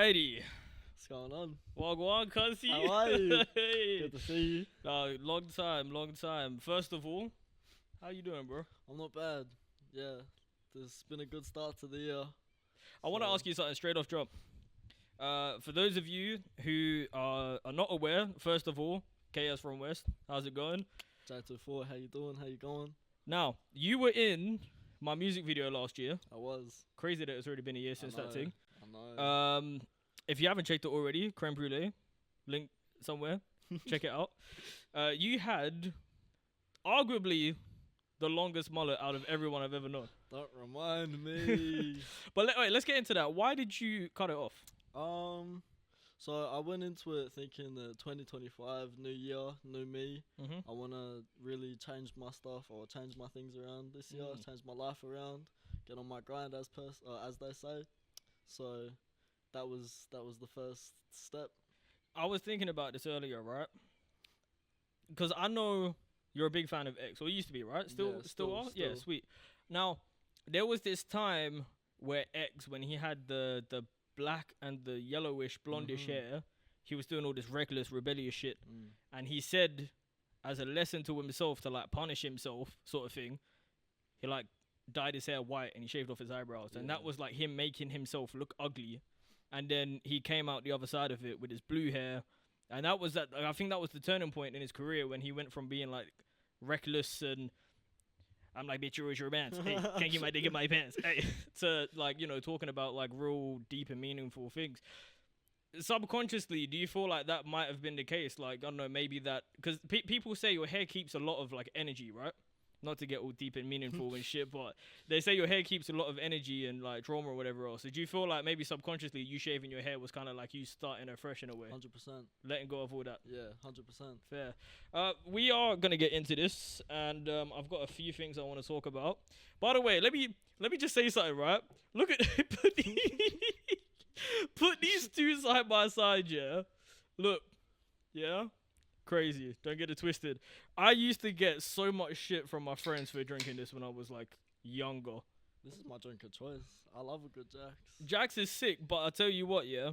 Alrighty. What's going on? Wagwarn Cuzzy. How are you? Hey. Good to see you. Long time. First of all, how you doing, bro? I'm not bad. Yeah, there's been a good start to the year. I want to ask you something straight off jump. For those of you who are not aware, first of all, KS from West, how's it going? J24, how you doing? How you going? Now, you were in my music video last year. I was. Crazy that it's already been a year since that thing. I know. If you haven't checked it already, creme brulee, link somewhere. Check it out. You had arguably the longest mullet out of everyone I've ever known. Don't remind me. But wait, let's get into that. Why did you cut it off? So I went into it thinking that 2025, new year, new me. Mm-hmm. I want to really change my stuff or change my things around this year, change my life around, get on my grind as they say. So that was the first step. I was thinking about this earlier, right? Because I know you're a big fan of X, or you used to be, right? Still are? Yeah, sweet. Now, there was this time where X, when he had the black and the yellowish blondish hair, he was doing all this reckless, rebellious shit. And he said, as a lesson to himself to like punish himself, sort of thing, he like dyed his hair white and he shaved off his eyebrows. And that was like him making himself look ugly. And then he came out the other side of it with his blue hair. And that was I think that was the turning point in his career when he went from being like reckless and I'm like, bitch, you're your pants. Hey, can't keep my dick in my pants. Hey, to like, you know, talking about like real deep and meaningful things. Subconsciously, do you feel like that might have been the case? Like, I don't know, maybe that, because people say your hair keeps a lot of like energy, right? Not to get all deep and meaningful and shit, but they say your hair keeps a lot of energy and like trauma or whatever else. So do you feel like maybe subconsciously you shaving your hair was kind of like you starting afresh in a way? 100%. Letting go of all that? Yeah, 100%. Fair. We are going to get into this, and I've got a few things I want to talk about. By the way, let me just say something, right? Look at, put these two side by side, yeah? Look, yeah? Crazy. Don't get it twisted. I used to get so much shit from my friends for drinking this when I was like younger. This is my drink of choice. I love a good Jax. Jax is sick, but I'll tell you what, yeah.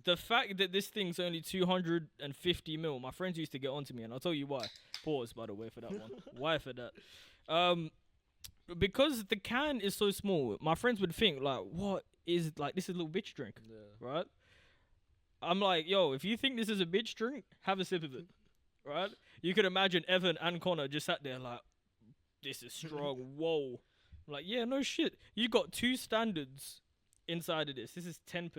The fact that this thing's only 250 mil, my friends used to get onto me, and I'll tell you why. Pause, by the way, for that one. Why for that? Because the can is so small, my friends would think like, what is like this is a little bitch drink, right? I'm like, yo, if you think this is a bitch drink, have a sip of it. Right? You could imagine Evan and Connor just sat there like, this is strong. Whoa. I'm like, yeah, no shit. You got two standards inside of this. This is 10%.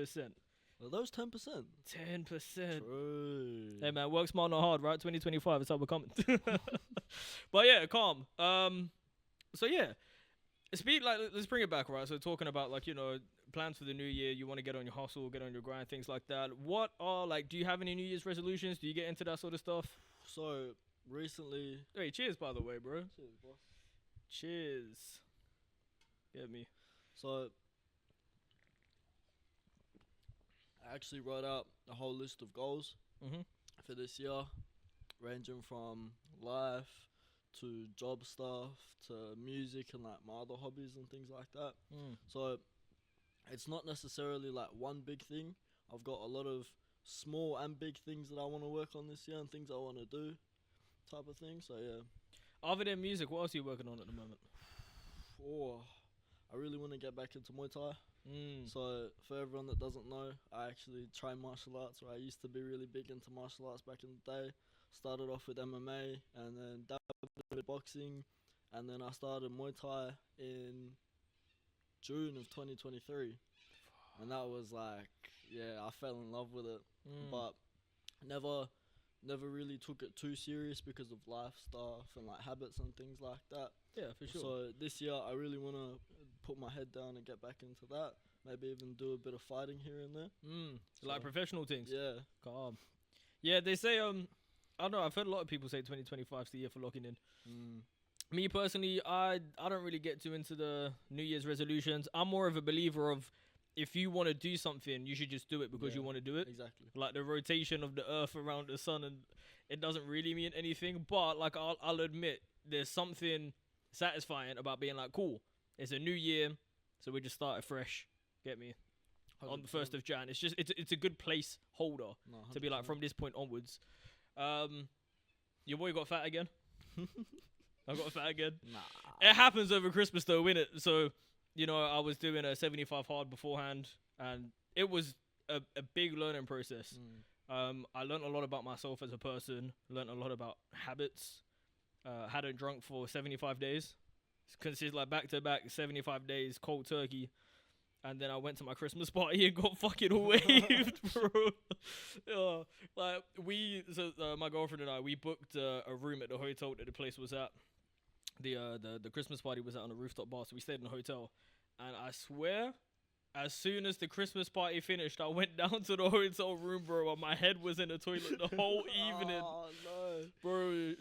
Are those 10%? 10%. True. Hey, man, work smart, not hard, right? 2025 is how we're coming. But yeah, calm. So yeah. Let's bring it back, right? So talking about like, you know, plans for the new year, you want to get on your hustle, get on your grind, things like that. What are like, do you have any New Year's resolutions? Do you get into that sort of stuff? So recently, Hey, cheers, by the way, bro. cheers, boss. Cheers. Get me. So I actually wrote out a whole list of goals for this year, ranging from life to job stuff to music and like my other hobbies and things like that. So it's not necessarily like one big thing. I've got a lot of small and big things that I want to work on this year and things I want to do, type of thing. So yeah. Other than music, what else are you working on at the moment? I really want to get back into Muay Thai. So for everyone that doesn't know, I actually train martial arts, or I used to be really big into martial arts back in the day. Started off with MMA and then dabbled with boxing, and then I started Muay Thai in June of 2023. And that was like, yeah, I fell in love with it. But never really took it too serious because of life stuff and like habits and things like that. Yeah, for sure. So this year I really want to put my head down and get back into that. Maybe even do a bit of fighting here and there. So like professional things. Yeah. Calm. Yeah, they say I don't know, I've heard a lot of people say 2025 is the year for locking in. Me personally, I don't really get too into the New Year's resolutions. I'm more of a believer of if you want to do something, you should just do it because you want to do it. Exactly. Like the rotation of the earth around the sun, and it doesn't really mean anything. But like I'll admit, there's something satisfying about being like, cool, it's a new year, so we just started fresh. Get me? on the 1st of Jan. It's just it's a good placeholder to be like from this point onwards. Your boy got fat again. I got fat again. Nah. It happens over Christmas though, innit? So, you know, I was doing a 75 hard beforehand, and it was a big learning process. I learned a lot about myself as a person, learned a lot about habits. Hadn't drunk for 75 days. Consists like back-to-back 75 days, cold turkey. And then I went to my Christmas party and got fucking waved, bro. My girlfriend and I, we booked a room at the hotel that the place was at. The Christmas party was out on a rooftop bar, so we stayed in a hotel. And I swear, as soon as the Christmas party finished, I went down to the hotel room, bro, and my head was in the toilet the whole evening. Oh, no. Bro,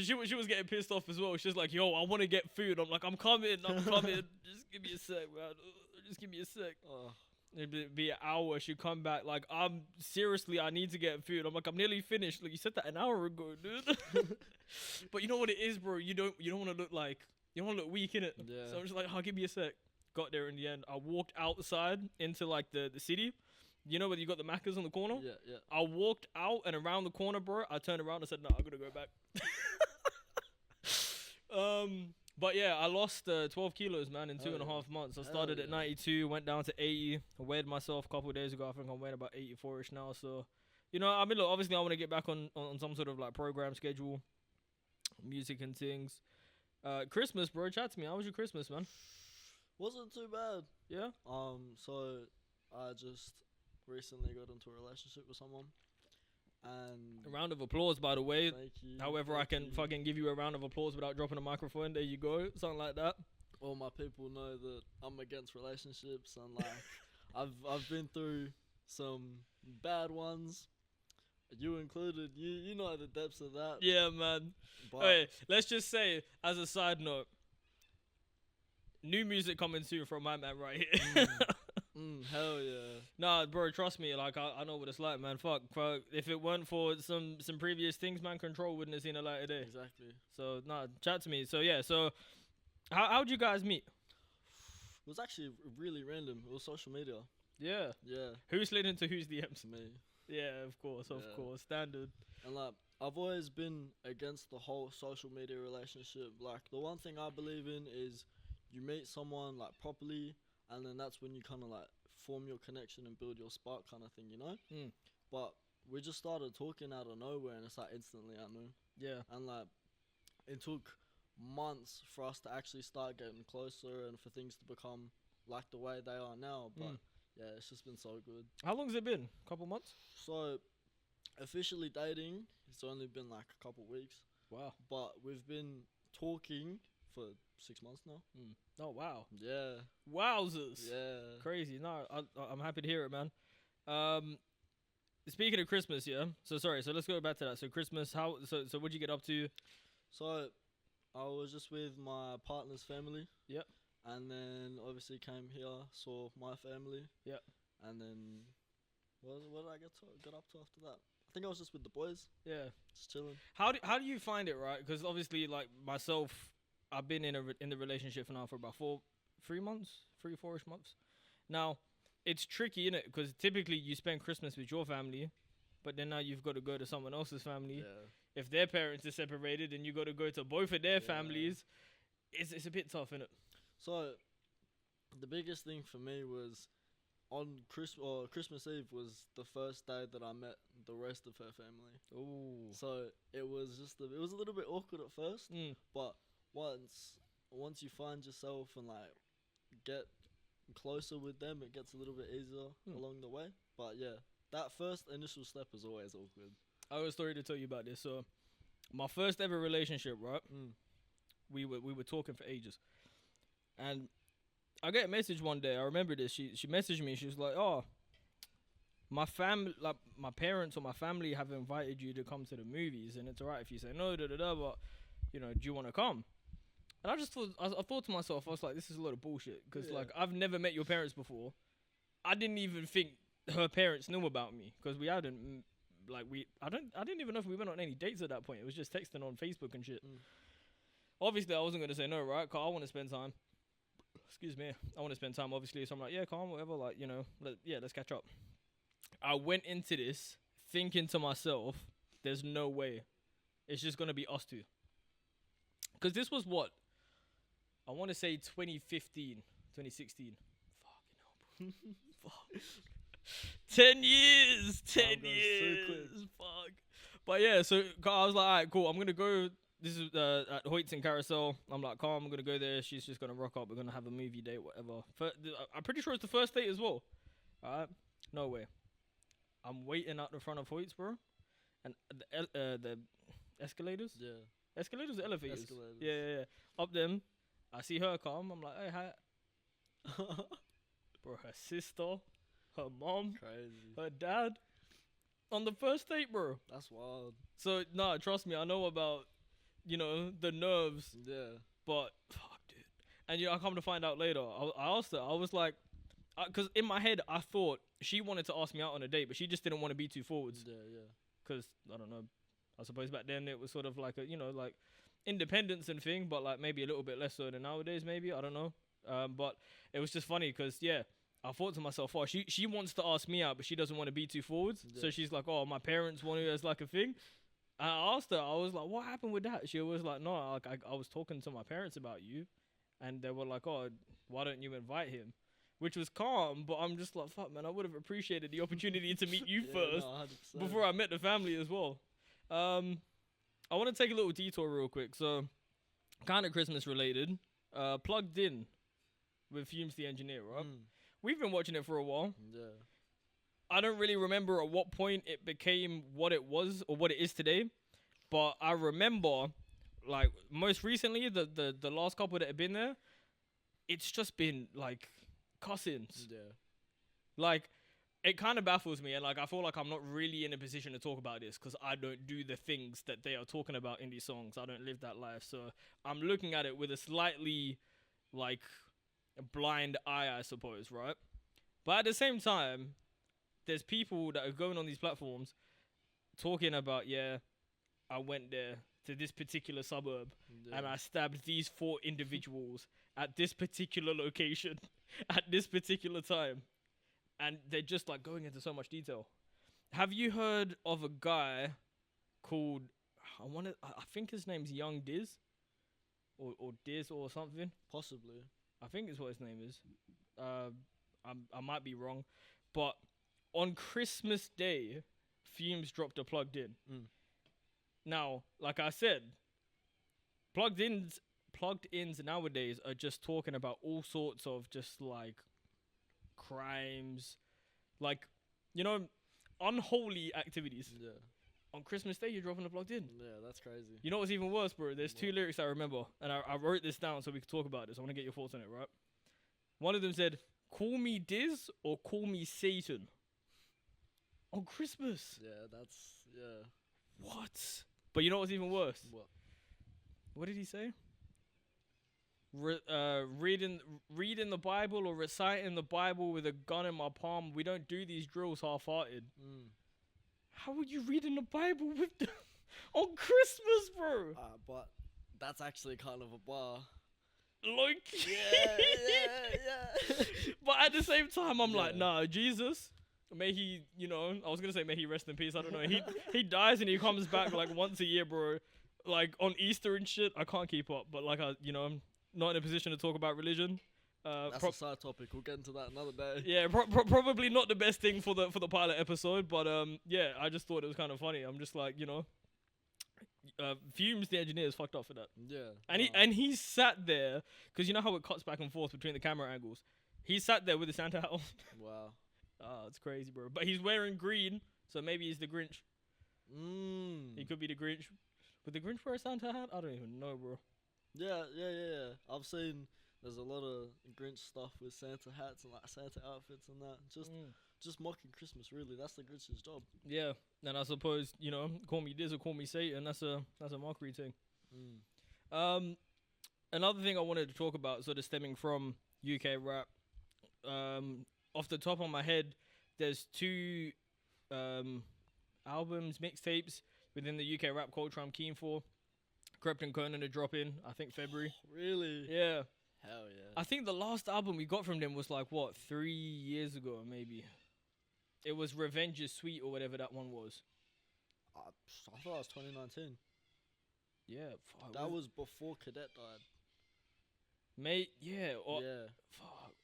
she was getting pissed off as well. She's like, yo, I want to get food. I'm like, I'm coming. Just give me a sec, man. Just give me a sec. It'd be an hour. She'd come back. Like, I need to get food. I'm like, I'm nearly finished. Like, you said that an hour ago, dude. But you know what it is, bro? You don't want to look like, you don't want to look weak, innit? Yeah. So I'm just like, give me a sec. Got there in the end. I walked outside into like the city. You know where you got the Maccas on the corner? Yeah. I walked out and around the corner, bro. I turned around and said, no, I'm going to go back. But yeah, I lost 12 kilos, man, in 2.5 months. I started at 92, went down to 80. I weighed myself a couple of days ago. I think I'm weighing about 84-ish now. So, you know, I mean, look, obviously I want to get back on some sort of like program schedule, music and things. Christmas, bro, chat to me. How was your Christmas, man? Wasn't too bad. Yeah? So I just recently got into a relationship with someone. And a round of applause, by the way. Thank you. However, I can fucking give you a round of applause without dropping a microphone. There you go. Something like that. All my people know that I'm against relationships, and like I've been through some bad ones. You included. You know the depths of that. Yeah, man. But Hey, let's just say, as a side note, new music coming soon from my man right here. Hell yeah. Nah, bro, trust me. Like, I know what it's like, man. Fuck. If it weren't for some previous things, man, Control wouldn't have seen a light of day. Exactly. So, nah, chat to me. So, yeah. So, how'd you guys meet? It was actually really random. It was social media. Yeah. Yeah. Who slid into whose DMs? Me. Yeah, of course. Standard. And like, I've always been against the whole social media relationship. Like, the one thing I believe in is you meet someone like properly, and then that's when you kind of like form your connection and build your spark kind of thing, you know? But we just started talking out of nowhere, and it's like instantly I knew. Yeah. And like, it took months for us to actually start getting closer and for things to become like the way they are now. But yeah, it's just been so good. How long's it been? Couple months? So officially dating, it's only been like a couple weeks. Wow. But we've been talking for 6 months now. Oh, wow. Yeah. Wowzers. Yeah. Crazy. No, I'm happy to hear it, man. Speaking of Christmas, yeah. So let's go back to that. So Christmas, so what'd you get up to? So I was just with my partner's family. Yep. And then obviously came here, saw my family. Yep. And then what did I get up to after that? I think I was just with the boys. Yeah. Just chilling. How do you find it, right? Because obviously, like myself, I've been in the relationship now for about 4-ish months. Now, it's tricky, innit? Because typically you spend Christmas with your family, but then now you've got to go to someone else's family. Yeah. If their parents are separated, and you got to go to both of their families, it's a bit tough, innit? So, the biggest thing for me was on Christmas Eve was the first day that I met the rest of her family. Ooh. So it was it was a little bit awkward at first, but once you find yourself and like get closer with them, it gets a little bit easier along the way. But yeah, that first initial step is always awkward. I have a story to tell you about this. So, my first ever relationship, right? We were talking for ages, and I get a message one day. I remember this. She messaged me. She was like, "Oh, my family, like my parents or my family, have invited you to come to the movies, and it's alright if you say no, but you know, do you want to come?" And I just thought, I thought to myself, I was like, "This is a lot of bullshit," because like I've never met your parents before. I didn't even think her parents knew about me because we hadn't. I didn't even know if we went on any dates at that point. It was just texting on Facebook and shit. Obviously, I wasn't gonna say no, right? Cause I want to spend time. excuse me, I want to spend time, obviously. So I'm like, yeah, calm, whatever. Like, you know, let's catch up. I went into this thinking to myself, there's no way. It's just going to be us two. Because this was what? I want to say 2015, 2016. Fucking hell, bro. Fuck. 10 years. 10 years. So fuck. But yeah, so I was like, all right, cool. I'm going to go. This is at Hoyt's in Carousel. I'm like, calm, I'm going to go there. She's just going to rock up. We're going to have a movie date, whatever. I'm pretty sure it's the first date as well. All right? No way. I'm waiting out the front of Hoyt's, bro. And the escalators? Yeah. Escalators or elevators? Escalators. Yeah. Up them. I see her come. I'm like, hey, hi. Bro, her sister, her mom, Crazy. her dad. On the first date, bro. That's wild. So, nah, trust me, I know about, you know, the nerves. Yeah. But, fuck, dude. And, you know, I come to find out later. I asked her, I was like, because in my head, I thought she wanted to ask me out on a date, but she just didn't want to be too forwards. Yeah. Because, I don't know, I suppose back then it was sort of like a, you know, like independence and thing, but like maybe a little bit less so than nowadays, maybe. I don't know. But it was just funny because, yeah, I thought to myself, oh, she wants to ask me out, but she doesn't want to be too forwards. Yeah. So she's like, oh, my parents want it as like a thing. And I asked her, I was like, what happened with that? She was like, no, like, I was talking to my parents about you. And they were like, oh, why don't you invite him? Which was calm, but I'm just like, fuck, man, I would have appreciated the opportunity to meet you first before I met the family as well. I want to take a little detour real quick. So, kind of Christmas related. Plugged in with Fumes the Engineer, right? We've been watching it for a while. Yeah. I don't really remember at what point it became what it was or what it is today. But I remember, like, most recently, the last couple that have been there, it's just been, like, cussings. Yeah. Like, it kind of baffles me. And, like, I feel like I'm not really in a position to talk about this because I don't do the things that they are talking about in these songs. I don't live that life. So I'm looking at it with a slightly, like, a blind eye, I suppose, right? But at the same time, there's people that are going on these platforms talking about, yeah, I went there to this particular suburb and I stabbed these 4 individuals at this particular location at this particular time. And they're just like going into so much detail. Have you heard of a guy called, I think his name's Young Diz or Diz or something? Possibly. I think it's what his name is. I might be wrong. But on Christmas Day, Fumes dropped a Plugged In. Now, like I said, plugged ins nowadays are just talking about all sorts of just like crimes, like, you know, unholy activities. Yeah. On Christmas Day, you're dropping a Plugged In. Yeah, that's crazy. You know what's even worse, bro? There's 2 lyrics I remember, and I wrote this down so we could talk about this. I want to get your thoughts on it, right? One of them said, "Call me Diz or call me Satan." On Christmas. Yeah, that's, yeah. What? But you know what's even worse? What did he say? Reading the Bible or reciting the Bible with a gun in my palm. We don't do these drills half-hearted. How would you read in the Bible with on Christmas, bro? But that's actually kind of a bar. Like, yeah. But at the same time, I'm like, nah, Jesus, may he, you know, I was gonna say may he rest in peace. I don't know. He dies and he comes back like once a year, bro. Like on Easter and shit. I can't keep up, but like I'm not in a position to talk about religion. That's a side topic. We'll get into that another day. Yeah, probably not the best thing for the pilot episode, but yeah, I just thought it was kind of funny. I'm just like, you know, Fumes the Engineer is fucked up for that. Yeah. And he sat there because you know how it cuts back and forth between the camera angles. He sat there with the Santa hat on. Wow. It's crazy, bro. But he's wearing green, so maybe he's the Grinch. He could be the Grinch. Would the Grinch wear a Santa hat? I don't even know, bro. Yeah. I've seen there's a lot of Grinch stuff with Santa hats and like Santa outfits and that. Just mocking Christmas, really. That's the Grinch's job. Yeah, and I suppose, you know, call me Diz or call me Satan. That's a mockery thing. Another thing I wanted to talk about, sort of stemming from UK rap. Off the top of my head, there's 2 albums, mixtapes within the UK rap culture I'm keen for. Krept and Conan are dropping, I think February. Really? Yeah. Hell yeah. I think the last album we got from them was like, what, 3 years ago, maybe. It was Revenge is Sweet or whatever that one was. I thought it was 2019. Yeah. That was before Cadet died. Mate, yeah.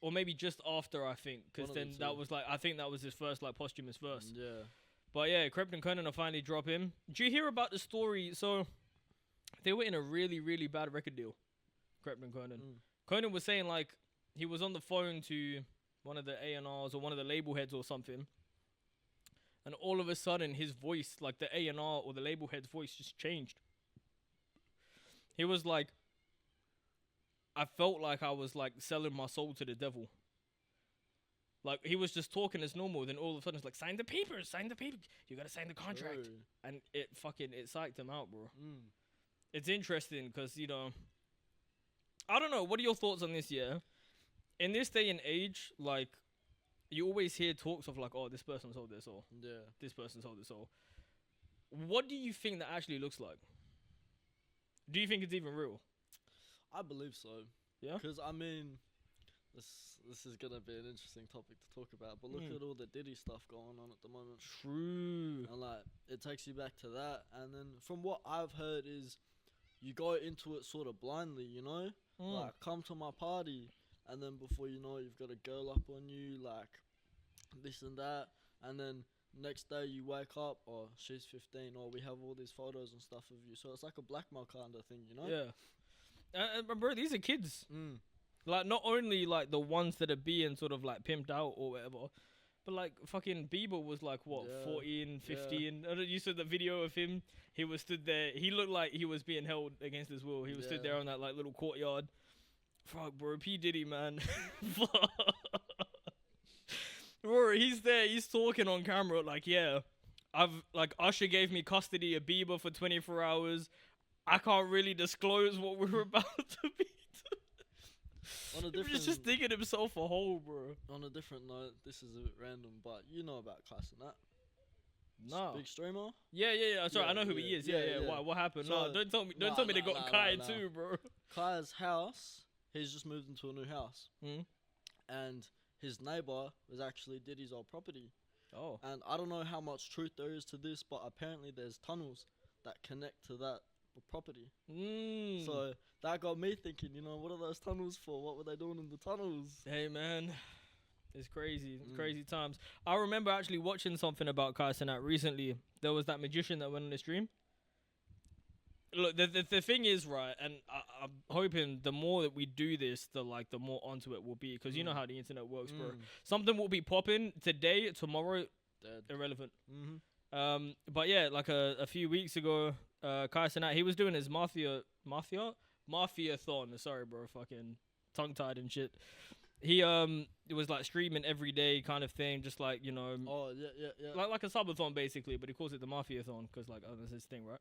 Or maybe just after, I think. Because then that was like, I think that was his first like posthumous verse. Yeah. But yeah, Krept and Conan will finally drop him. Did you hear about the story? So, they were in a really, really bad record deal. Krept and Conan. Conan was saying like, he was on the phone to one of the A&Rs or one of the label heads or something. And all of a sudden, his voice, like the A&R or the label head's voice just changed. He was like, I felt like I was like selling my soul to the devil. Like, he was just talking as normal, then all of a sudden it's like, sign the papers, you gotta sign the contract. True. And it psyched him out, bro. It's interesting, because, you know, I don't know, what are your thoughts on this, yeah? In this day and age, like, you always hear talks of like, oh, this person sold their soul. Yeah. This person sold their soul. What do you think that actually looks like? Do you think it's even real? I believe so. Yeah? Because, I mean, this is going to be an interesting topic to talk about, but look at all the Diddy stuff going on at the moment. True. And, like, it takes you back to that. And then from what I've heard is you go into it sort of blindly, you know? Like, come to my party. And then before you know it, you've got a girl up on you, like, this and that. And then next day you wake up, oh, she's 15, or we have all these photos and stuff of you. So it's like a blackmail kind of thing, you know? Yeah. Bro, these are kids. Like, not only, like, the ones that are being sort of, like, pimped out or whatever, but, like, fucking Bieber was, like, what, 14, 15? Yeah. You saw the video of him? He was stood there. He looked like he was being held against his will. He was stood there on that, like, little courtyard. Fuck, bro, P. Diddy, man. Bro, he's there, he's talking on camera, like, yeah, Usher gave me custody of Bieber for 24 hours. I can't really disclose what we're about to be. He's just digging himself a hole, bro. On a different note, this is a bit random, but you know about Klaus and that? No. Big streamer? Yeah. Sorry, I know who he is. Yeah. What happened? So, no, don't tell me they got Kai too, bro. Kai's house, he's just moved into a new house. And his neighbor was actually Diddy's old property. Oh. And I don't know how much truth there is to this, but apparently there's tunnels that connect to that property. So that got me thinking, you know, what are those tunnels for? What were they doing in the tunnels? Hey, man. It's crazy. It's crazy times. I remember actually watching something about Kai Cenat recently. There was that magician that went on the stream. Look, the thing is, right, and I'm hoping the more that we do this, the more onto it will be, because you know how the internet works, bro. Something will be popping today, tomorrow, dead. Irrelevant. But yeah, like a few weeks ago, Kai Cenat, he was doing his Mafia-thon. Sorry, bro, fucking tongue-tied and shit. He it was like streaming every day kind of thing, just like, you know. Oh yeah. Like a subathon basically, but he calls it the Mafia-thon because like that's his thing, right?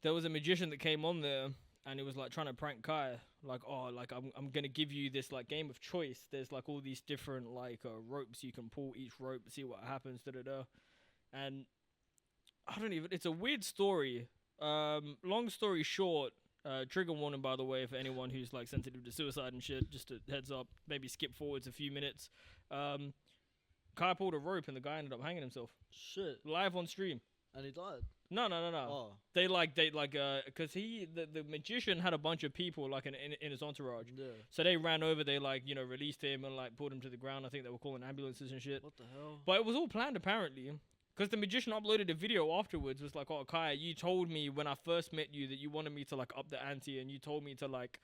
There was a magician that came on there, and he was like trying to prank Kai, like, oh, like I'm gonna give you this like game of choice. There's like all these different like ropes you can pull, each rope, see what happens, and I don't even. It's a weird story. Long story short, trigger warning by the way for anyone who's like sensitive to suicide and shit. Just a heads up, maybe skip forwards a few minutes. Kai pulled a rope and the guy ended up hanging himself. Shit. Live on stream. And he died. No. Oh. They cause the magician had a bunch of people like in his entourage. Yeah. So they ran over, they like, you know, released him and like pulled him to the ground. I think they were calling ambulances and shit. What the hell? But it was all planned apparently. Cause the magician uploaded a video afterwards, was like, oh Kai, you told me when I first met you that you wanted me to like up the ante and you told me to like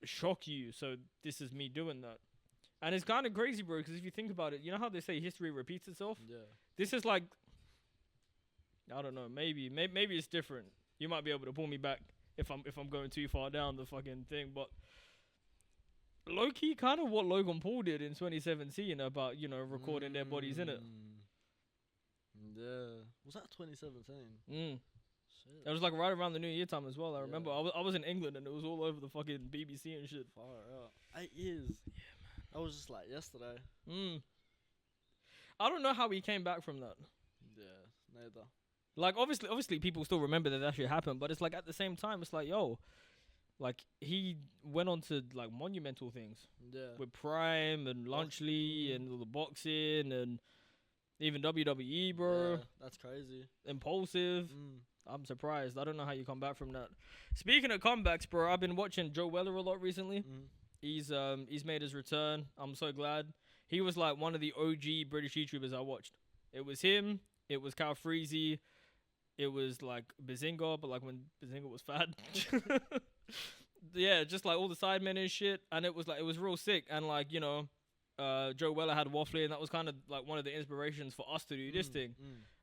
shock you. So this is me doing that. And it's kind of crazy, bro, because if you think about it, you know how they say history repeats itself? Yeah. This is like, I don't know, maybe it's different. You might be able to pull me back if I'm going too far down the fucking thing, but low key kind of what Logan Paul did in 2017 about, you know, recording their bodies in it. Yeah. Was that 2017? Shit. It was like right around the New Year time as well. I remember I was in England and it was all over the fucking BBC and shit. Far out. 8 years. Yeah, man. That was just like yesterday. I don't know how he came back from that. Yeah, neither. Like, obviously people still remember that shit happened, but it's like at the same time, it's like, yo, Like, he went on to, like, monumental things. Yeah. With Prime and Lunchley and all the boxing and even WWE, bro. Yeah, that's crazy. Impulsive. I'm surprised. I don't know how you come back from that. Speaking of comebacks, bro, I've been watching Joe Weller a lot recently. He's made his return. I'm so glad. He was, like, one of the OG British YouTubers I watched. It was him. It was Cal Freezy. It was, like, Bazinga, but, like, when Bazinga was fat. Yeah, just, like, all the sidemen and shit. And it was, like, it was real sick. And, like, you know, Joe Weller had Waffling, and that was kind of, like, one of the inspirations for us to do this thing.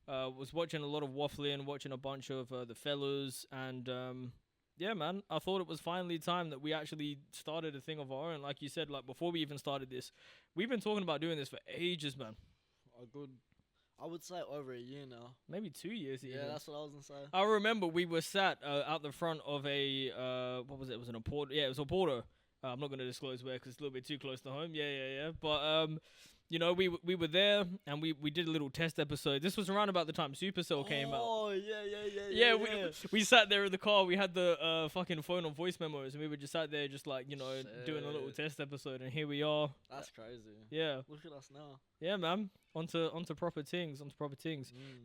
Was watching a lot of Waffling, watching a bunch of the fellas. And, yeah, man, I thought it was finally time that we actually started a thing of our own. Like you said, like, before we even started this, we've been talking about doing this for ages, man. A good... I would say over a year now. Maybe 2 years even. Yeah, that's what I was going to say. I remember we were sat out the front of a, what was it? It was an Porter. Yeah, it was a Porter. I'm not going to disclose where because it's a little bit too close to home. Yeah. But, you know, we were there and we did a little test episode. This was around about the time Supercell came out. Oh, yeah. We sat there in the car. We had the fucking phone on voice memos and we were just sat there just like, you know, doing a little test episode. And here we are. That's crazy. Yeah. Look at us now. Yeah, man. Onto proper things.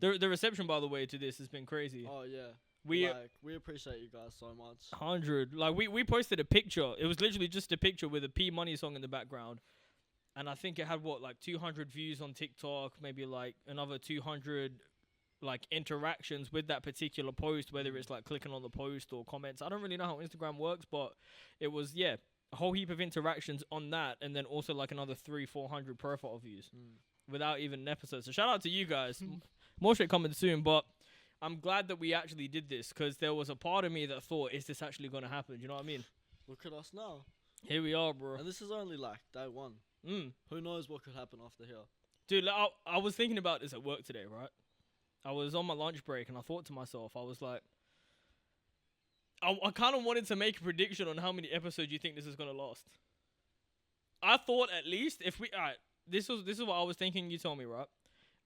The reception, by the way, to this has been crazy. Oh, yeah. We appreciate you guys so much. 100. Like, we posted a picture. It was literally just a picture with a P Money song in the background. And I think it had, 200 views on TikTok, maybe, like, another 200, like, interactions with that particular post, whether it's, like, clicking on the post or comments. I don't really know how Instagram works, but it was, yeah, a whole heap of interactions on that, and then also, like, another 300-400 profile views without even an episode. So shout out to you guys. More shit coming soon, but I'm glad that we actually did this, because there was a part of me that thought, is this actually going to happen? Do you know what I mean? Look at us now. Here we are, bro. And this is only, like, day one. Who knows what could happen after here? Dude, I was thinking about this at work today, right? I was on my lunch break and I thought to myself, I was like, I kind of wanted to make a prediction on how many episodes you think this is going to last. I thought at least if we, alright, this is what I was thinking, you told me, right?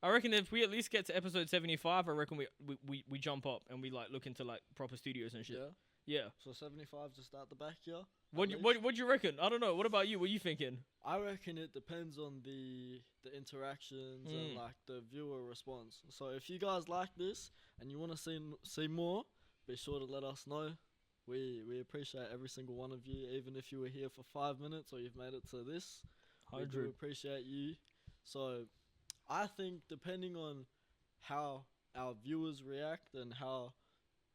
I reckon if we at least get to episode 75, I reckon we jump up and we like look into like proper studios and shit. Yeah. So 75 just out the back here. What do you reckon? I don't know. What about you? What are you thinking? I reckon it depends on the interactions and like the viewer response. So if you guys like this and you want to see more, be sure to let us know. We appreciate every single one of you, even if you were here for 5 minutes or you've made it to this. 100. We do appreciate you. So I think depending on how our viewers react and how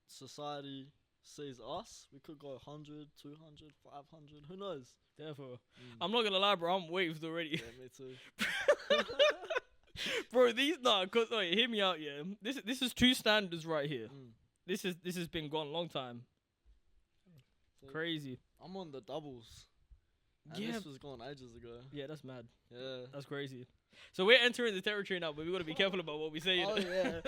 society sees us, we could go 100, 200, 500, who knows? Therefore, I'm not gonna lie, bro, I'm waved already. Yeah, me too. Bro, cause wait, hear me out, yeah. This is two standards right here. This has been gone a long time. So crazy. I'm on the doubles. And this was gone ages ago. Yeah, that's mad. Yeah. That's crazy. So we're entering the territory now, but we got to be careful about what we say. Oh, yeah.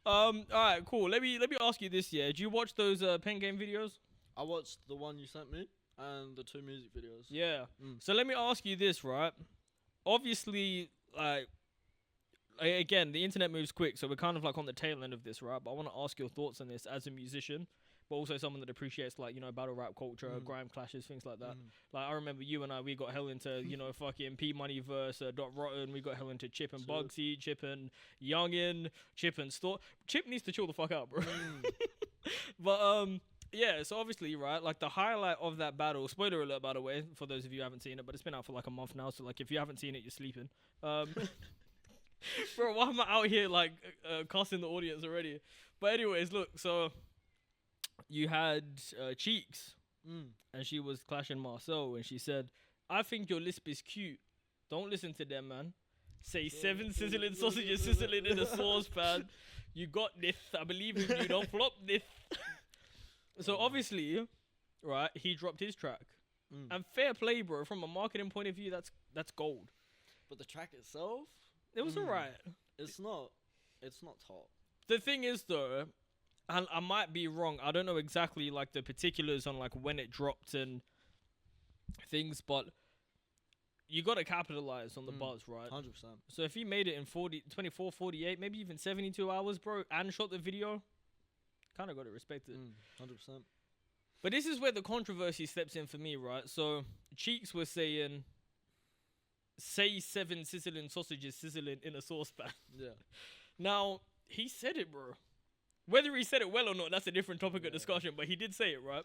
Alright, cool. Let me ask you this, yeah. Do you watch those pen game videos? I watched the one you sent me and the 2 music videos. Yeah. So let me ask you this, right? Obviously, like, again, the internet moves quick, so we're kind of like on the tail end of this, right? But I want to ask your thoughts on this as a musician, but also someone that appreciates, like, you know, battle rap culture, grime clashes, things like that. Like, I remember you and I, we got hell into, you know, fucking P Money verse Dot Rotten. We got hell into Chip and Bugsy, Chip and Youngin, Chip and Storm. Chip needs to chill the fuck out, bro. But, yeah, so obviously, right, like, the highlight of that battle, spoiler alert, by the way, for those of you who haven't seen it, but it's been out for, like, a month now, so, like, if you haven't seen it, you're sleeping. Bro, why am I out here, like, cussing the audience already? But anyways, look, so you had Cheeks, and she was clashing Marcel, and she said, I think your lisp is cute. Don't listen to them, man. Say 7 sizzling sausages sizzling in a saucepan. You got this. I believe in you. Don't flop this. So obviously, right, he dropped his track. And fair play, bro. From a marketing point of view, that's gold. But the track itself? It was alright. It's not top. The thing is, though, and I might be wrong. I don't know exactly, like, the particulars on, like, when it dropped and things, but you got to capitalize on the buzz, right? 100%. So if he made it in 24, 48, maybe even 72 hours, bro, and shot the video, kind of got to respect it. 100%. But this is where the controversy steps in for me, right? So Cheeks was saying, say 7 sizzling sausages sizzling in a saucepan. Yeah. Now, he said it, bro. Whether he said it well or not, that's a different topic of discussion, but he did say it, right?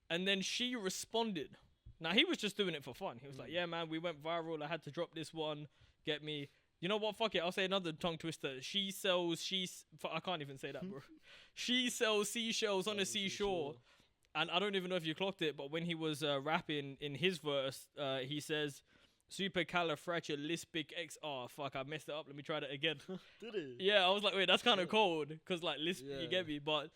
And then she responded. Now, he was just doing it for fun. He was like, yeah, man, we went viral. I had to drop this one. Get me. You know what? Fuck it. I'll say another tongue twister. I can't even say that, bro. She sells seashells on the seashore. And I don't even know if you clocked it, but when he was rapping in his verse, he says, supercalifragilistic XR. Fuck, I messed it up. Let me try that again. Did he? Yeah, I was like, wait, that's kind of cold. Because, like, lisp, you get me? But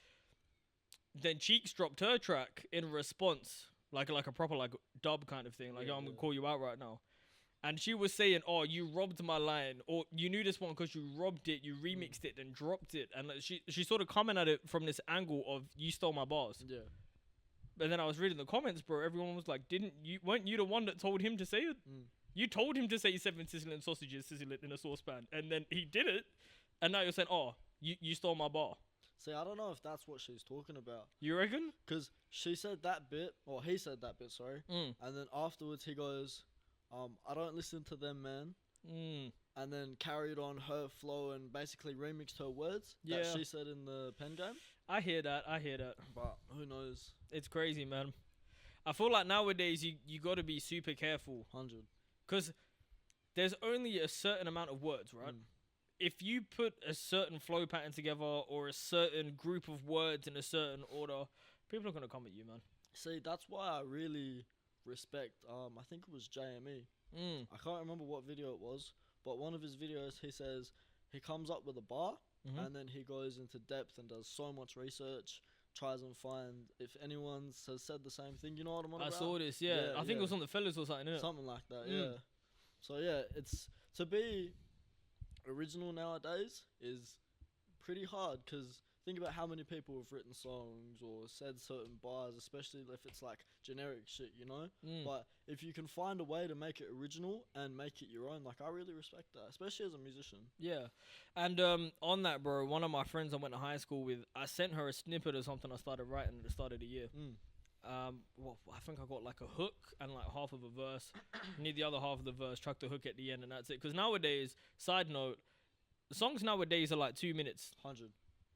then Cheeks dropped her track in response. Like a proper, like, dub kind of thing. Like, yo, I'm going to call you out right now. And she was saying, oh, you robbed my line. Or you knew this one because you robbed it, you remixed it, then dropped it. And like, she sort of coming at it from this angle of, you stole my bars. Yeah. But then I was reading the comments, bro. Everyone was like, weren't you the one that told him to say it? You told him to say 7 sizzling sausages sizzling in a saucepan. And then he did it. And now you're saying, oh, you stole my bar. See, I don't know if that's what she's talking about. You reckon? Because she said that bit, or he said that bit, sorry. And then afterwards he goes, I don't listen to them, man. And then carried on her flow and basically remixed her words that she said in the pen game. I hear that. But who knows? It's crazy, man. I feel like nowadays you got to be super careful. 100. Because there's only a certain amount of words, right? If you put a certain flow pattern together or a certain group of words in a certain order, people are going to come at you, man. See, that's why I really respect, I think it was JME. I can't remember what video it was, but one of his videos, he says he comes up with a bar and then he goes into depth and does so much research, tries and find if anyone has said the same thing. You know what I'm on about? I saw this, I think it was on the fellas or something, innit? Something like that, yeah. So yeah, it's to be original nowadays is pretty hard because think about how many people have written songs or said certain bars, especially if it's like generic shit, you know? But if you can find a way to make it original and make it your own, like I really respect that, especially as a musician. Yeah. And on that, bro, one of my friends I went to high school with, I sent her a snippet of something I started writing at the start of the year. Well, I think I got like a hook and like half of a verse. Need the other half of the verse, chuck the hook at the end, and that's it. Because nowadays, side note, songs nowadays are like 2 minutes. 100.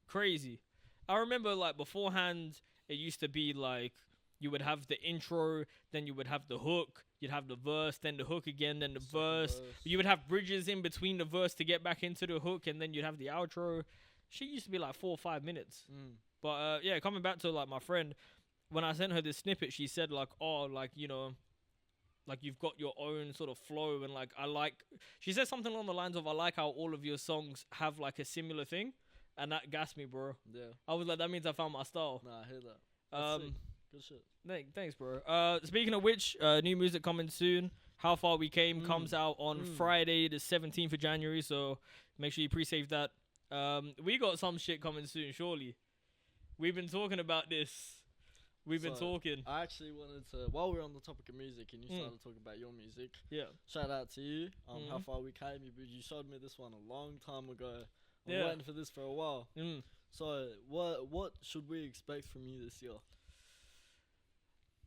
Crazy. I remember like beforehand, it used to be like you would have the intro, then you would have the hook, you'd have the verse, then the hook again, then the verse. You would have bridges in between the verse to get back into the hook, and then you'd have the outro. She used to be like 4 or 5 minutes. But yeah, coming back to like my friend, when I sent her this snippet, she said like, oh, like, you know, like you've got your own sort of flow, and like she said something along the lines of, I like how all of your songs have like a similar thing, and that gassed me, bro. Yeah. I was like, that means I found my style. Nah, I hear that. Good shit. Thanks, bro. Speaking of which, new music coming soon. How Far We Came comes out on Friday, the 17th of January, so make sure you pre-save that. We got some shit coming soon, surely. We've been talking about this. We've been talking. I actually wanted to, while we're on the topic of music and you started talking about your music, shout out to you. How Far We Came. You showed me this one a long time ago. I'm waiting for this for a while. So what should we expect from you this year?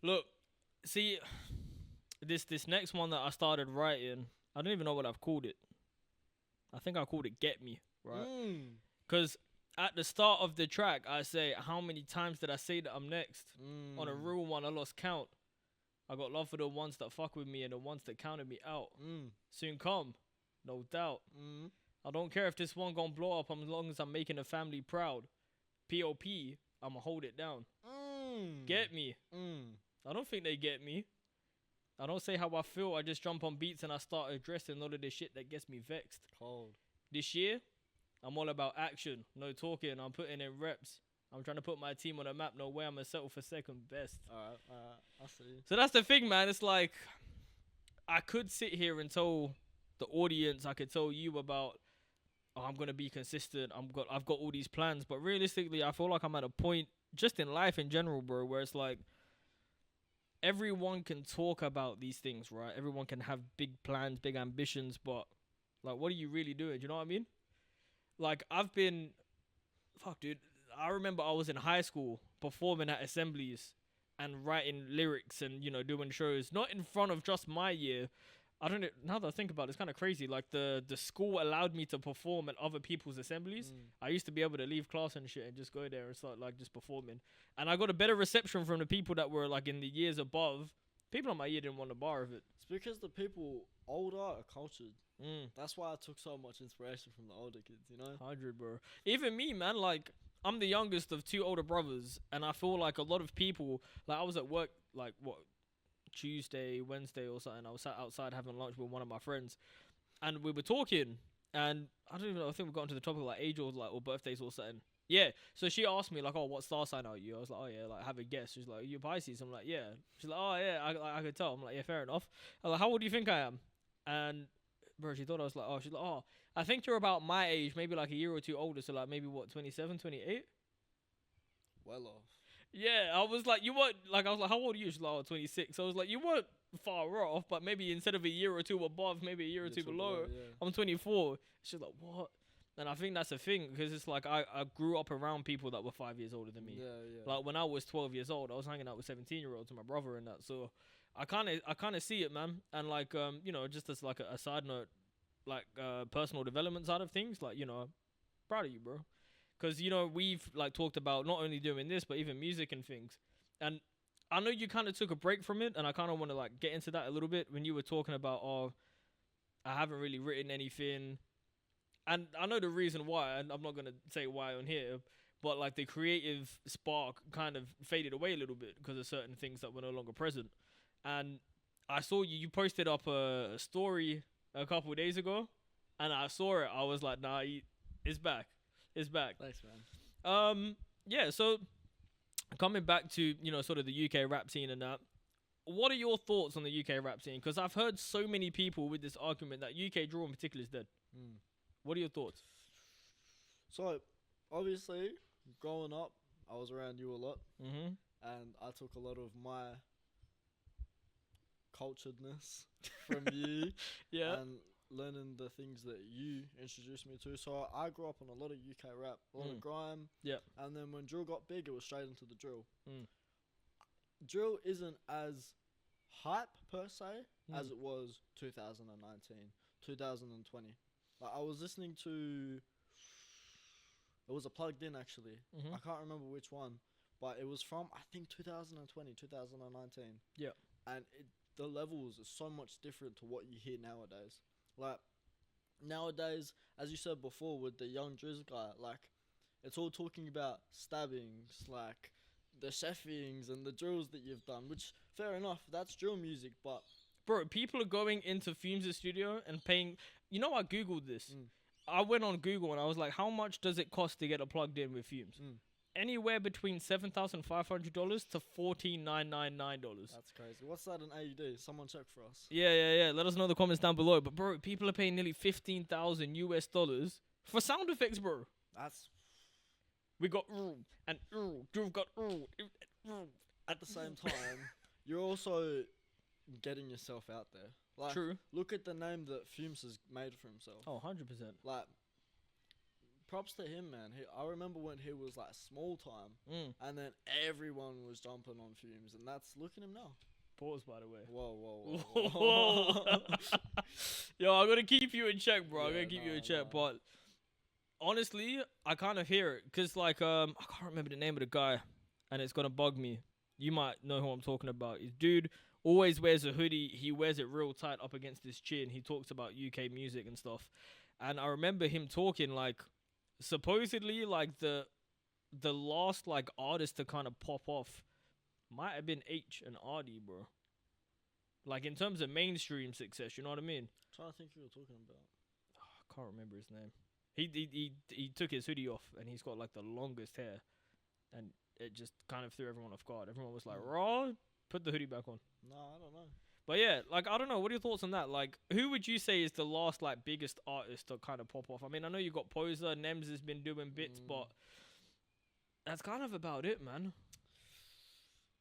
Look, see, this next one that I started writing, I don't even know what I've called it. I think I called it Get Me, right? Because at the start of the track, I say, how many times did I say that I'm next? On a real one, I lost count. I got love for the ones that fuck with me and the ones that counted me out. Soon come, no doubt. I don't care if this one gon' blow up as long as I'm making a family proud. P.O.P., I'ma hold it down. Get me. I don't think they get me. I don't say how I feel. I just jump on beats and I start addressing all of the shit that gets me vexed. Cold. This year, I'm all about action, no talking. I'm putting in reps. I'm trying to put my team on the map. No way I'm going to settle for second best. Alright, I see. So that's the thing, man. It's like, I could sit here and tell the audience, I could tell you about, oh, I'm going to be consistent. I've got all these plans. But realistically, I feel like I'm at a point, just in life in general, bro, where it's like, everyone can talk about these things, right? Everyone can have big plans, big ambitions, but like, what are you really doing? Do you know what I mean? Like, dude, I remember I was in high school performing at assemblies, and writing lyrics and, you know, doing shows, not in front of just my year. I don't know. Now that I think about it, it's kind of crazy. Like the school allowed me to perform at other people's assemblies. I used to be able to leave class and shit and just go there and start like just performing. And I got a better reception from the people that were like in the years above. People in my year didn't want to bar of it. It's because the people older are cultured. That's why I took so much inspiration from the older kids, you know? 100, bro. Even me, man, like, I'm the youngest of 2 older brothers, and I feel like a lot of people, like, I was at work, like, Tuesday, Wednesday or something. I was sat outside having lunch with one of my friends, and we were talking, and I don't even know, I think we got into the topic, like, age or, like, or birthdays or something. Yeah, so she asked me, like, oh, what star sign are you? I was like, oh, yeah, like, have a guess. She's like, you Pisces? I'm like, yeah. She's like, oh, yeah, I could tell. I'm like, yeah, fair enough. I was like, how old do you think I am? And bro, she thought I was like, oh, she's like, oh, I think you're about my age, maybe like a year or 2 older, so like maybe what, 27, 28? Well off. Yeah, I was like, you weren't, like, I was like, how old are you? She's like, oh, 26. So I was like, you weren't far off, but maybe instead of a year or 2 above, maybe a year or 2 below, I'm 24. She's like, what? And I think that's a thing, because it's like, I grew up around people that were 5 years older than me. Yeah. Like, when I was 12 years old, I was hanging out with 17-year-olds and my brother and that, so I kind of see it, man. And like, you know, just as like a side note, like personal development side of things, like, you know, proud of you, bro, because, you know, we've like talked about not only doing this but even music and things, and I know you kind of took a break from it, and I kind of want to like get into that a little bit when you were talking about, oh, I haven't really written anything, and I know the reason why, and I'm not gonna say why on here, but like the creative spark kind of faded away a little bit because of certain things that were no longer present. And I saw you posted up a story a couple of days ago, and I saw it. I was like, nah, it's back. It's back. Thanks, man. Yeah, so coming back to, you know, sort of the UK rap scene and that, what are your thoughts on the UK rap scene? Because I've heard so many people with this argument that UK drill in particular is dead. What are your thoughts? So, obviously, growing up, I was around you a lot, and I took a lot of my culturedness from you, and learning the things that you introduced me to. So I grew up on a lot of UK rap, a lot of grime, and then when drill got big, it was straight into the drill. Drill isn't as hype per se as it was 2019, 2020. Like, I was listening to, it was a plugged in actually. I can't remember which one, but it was from, I think, 2020, 2019. Yeah. And the levels are so much different to what you hear nowadays. Like, nowadays, as you said before with the young Drizz guy, like, it's all talking about stabbings, like, the chefings and the drills that you've done, which, fair enough, that's drill music, but... Bro, people are going into Fumes' studio and paying... You know, I Googled this. I went on Google and I was like, how much does it cost to get a plugged in with Fumes? Anywhere between $7,500 to $14,999. That's crazy. What's that in AUD? Someone check for us. Yeah. Let us know in the comments down below. But bro, people are paying nearly $15,000 US for sound effects, bro. That's... We got and you've got At the same time, you're also getting yourself out there. Like, true. Look at the name that Fumes has made for himself. Oh, 100%. Like, props to him, man. I remember when he was like small time, and then everyone was jumping on Fumes, and look at him now. Pause, by the way. Whoa. Yo, I'm gonna keep you in check, bro. I'm gonna keep you in check, but honestly, I kind of hear it, cause like I can't remember the name of the guy, and it's gonna bug me. You might know who I'm talking about. His dude always wears a hoodie. He wears it real tight up against his chin. He talks about UK music and stuff, and I remember him talking like, supposedly like the last like artist to kind of pop off might have been H and Ardy, bro. Like, in terms of mainstream success, you know what I mean? I'm trying to think who you're talking about. Oh, I can't remember his name. He took his hoodie off, and he's got like the longest hair, and it just kind of threw everyone off guard. Everyone was like, "Raw, put the hoodie back on." No, I don't know. But yeah, like, I don't know. What are your thoughts on that? Like, who would you say is the last like biggest artist to kind of pop off? I mean, I know you got Poser, Nems has been doing bits, but that's kind of about it, man.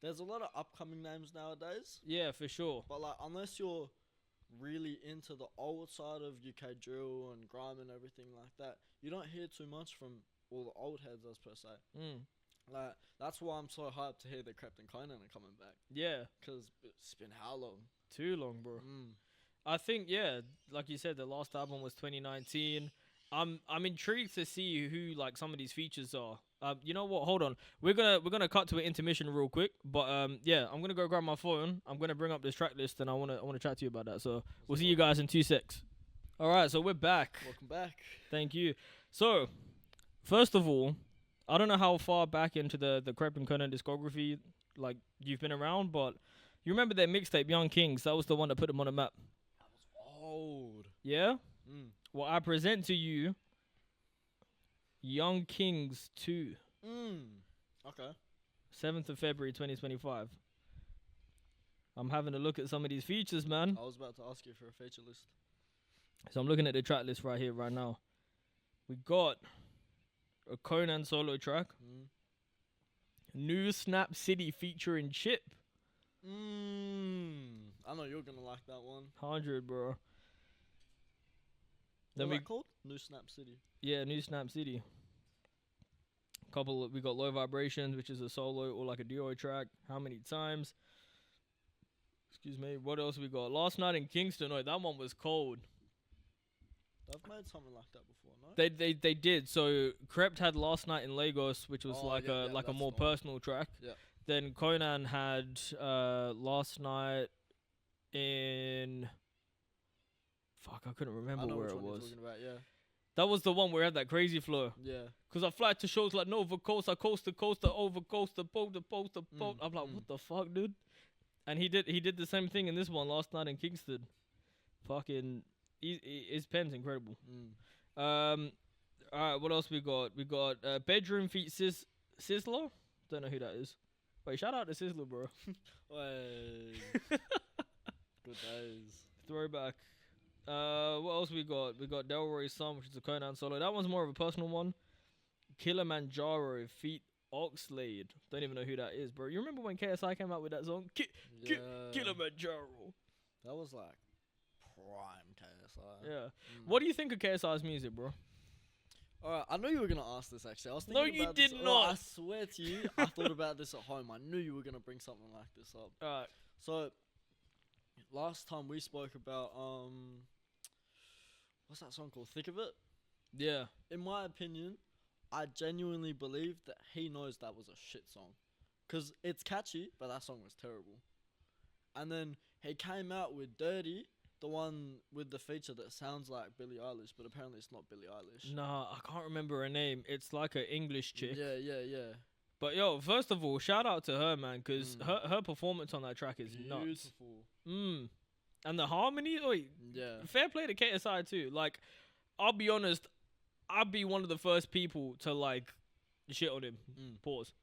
There's a lot of upcoming names nowadays. Yeah, for sure. But like, unless you're really into the old side of UK drill and grime and everything like that, you don't hear too much from all the old heads as per se. Like, that's why I'm so hyped to hear that Krept and Conan are coming back. Yeah. Because it's been how long? Too long, bro. I think, yeah, like you said, the last album was 2019. I'm intrigued to see who like some of these features are. You know what? Hold on. We're gonna cut to an intermission real quick. But yeah, I'm gonna go grab my phone. I'm gonna bring up this track list and I wanna chat to you about that. So we'll see you guys in 2 secs. All right, so we're back. Welcome back. Thank you. So, first of all, I don't know how far back into the Krept and Conan discography like you've been around, but you remember their mixtape Young Kings? That was the one that put them on the map. That was old. Yeah? Well, I present to you Young Kings 2. Okay. 7th of February 2025. I'm having a look at some of these features, man. I was about to ask you for a feature list. So I'm looking at the track list right here, right now. We got a Conan solo track. New Snap City featuring Chip. I know you're gonna like that one. 100, bro. What's that called? New Snap City. Yeah, New Snap City. We got Low Vibrations, which is a solo or like a duo track. How Many Times? Excuse me. What else we got? Last Night in Kingston. Oh, that one was cold. They've made something like that before, no? They did. So Krept had Last Night in Lagos, which was a more personal track. Yeah. Then Conan had Last Night in. Fuck, I couldn't remember where it was. Talking about, yeah. That was the one where it had that crazy flow. Yeah. Because I fly to shows like Nova Costa, Costa, Over Costa, Post. I'm like, what the fuck, dude? And he did the same thing in this one, Last Night in Kingston. Fucking, his pen's incredible. Alright, what else we got? We got Bedroom feat Sizzler. Don't know who that is. Wait, shout out to Sizzler, bro. Good days. Throwback. What else we got? We got Delroy's Son, which is a Conan solo. That one's more of a personal one. Kilimanjaro feat Oxlade. Don't even know who that is, bro. You remember when KSI came out with that song? Kilimanjaro. That was like prime KSI. Yeah. What do you think of KSI's music, bro? Alright, I knew you were gonna ask this actually. I was thinking you about did this. not. I swear to you, I thought about this at home. I knew you were gonna bring something like this up. Alright. So last time we spoke about what's that song called? Thick of It? Yeah. In my opinion, I genuinely believe that he knows that was a shit song. Cause it's catchy, but that song was terrible. And then he came out with Dirty, the one with the feature that sounds like Billie Eilish, but apparently it's not Billie Eilish. Nah, I can't remember her name. It's like an English chick. Yeah. But yo, first of all, shout out to her, man, because her performance on that track is nuts. Beautiful. And the harmony, fair play to KSI too. Like, I'll be honest, I'd be one of the first people to like shit on him. Pause.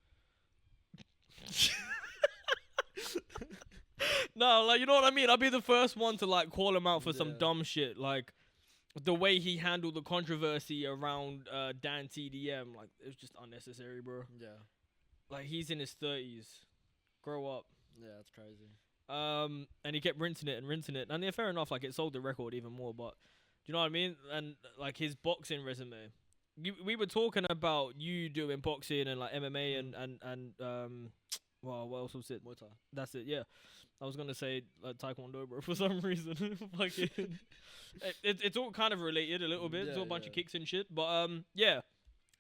No, like, you know what I mean? I'd be the first one to like call him out for some dumb shit, like the way he handled the controversy around Dan TDM. Like, it was just unnecessary, bro. Yeah. Like, he's in his 30s. Grow up. Yeah, that's crazy. And he kept rinsing it. And yeah, fair enough, like, it sold the record even more, but do you know what I mean? And like his boxing resume. We were talking about you doing boxing and like MMA and well, what else was it? Muay Thai. That's it, yeah. I was gonna say like Taekwondo, bro, for some reason. It's all kind of related a little bit. Yeah, it's all a bunch of kicks and shit. But yeah,